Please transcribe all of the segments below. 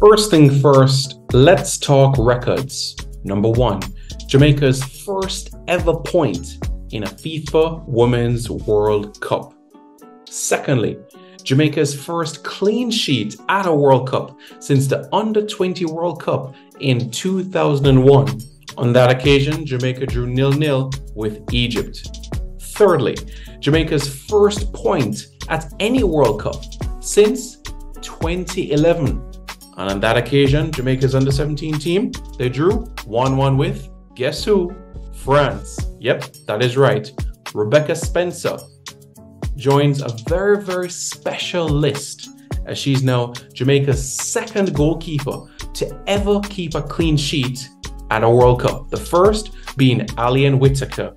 First thing first, let's talk records. Number one, Jamaica's first ever point in a FIFA Women's World Cup. Secondly, Jamaica's first clean sheet at a World Cup since the Under-20 World Cup in 2001. On that occasion, Jamaica drew 0-0 with Egypt. Thirdly, Jamaica's first point at any World Cup since 2011. And on that occasion, Jamaica's Under-17 team, they drew 1-1 with, guess who? France. Yep, that is right. Rebecca Spencer joins a very, very special list as she's now Jamaica's second goalkeeper to ever keep a clean sheet at a World Cup. The first being Alien Whitaker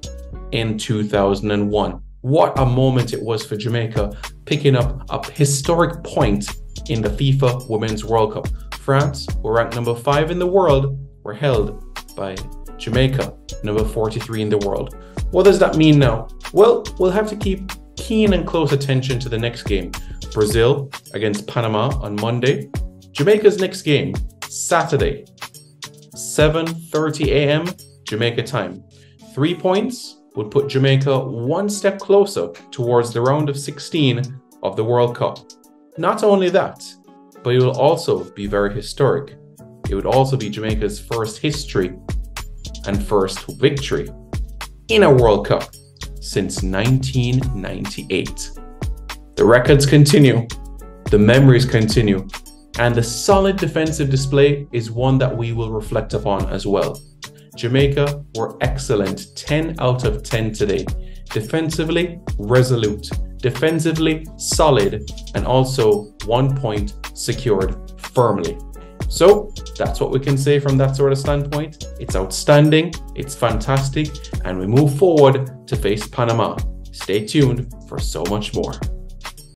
in 2001. What a moment it was for Jamaica, picking up a historic point in the FIFA Women's World Cup. France, who were ranked number 5 in the world, were held by Jamaica, number 43 in the world. What does that mean now? Well, we'll have to keep keen and close attention to the next game. Brazil against Panama on Monday. Jamaica's next game, Saturday, 7:30 a.m. Jamaica time. 3 points would put Jamaica one step closer towards the round of 16 of the World Cup. Not only that, but it will also be very historic. It would also be Jamaica's first history and first victory in a World Cup since 1998. The records continue, the memories continue, and the solid defensive display is one that we will reflect upon as well. Jamaica were excellent, 10 out of 10 today. Defensively, resolute. Defensively, solid. And also 1 point secured firmly. So that's what we can say from that sort of standpoint. It's outstanding, it's fantastic, and we move forward to face Panama. Stay tuned for so much more.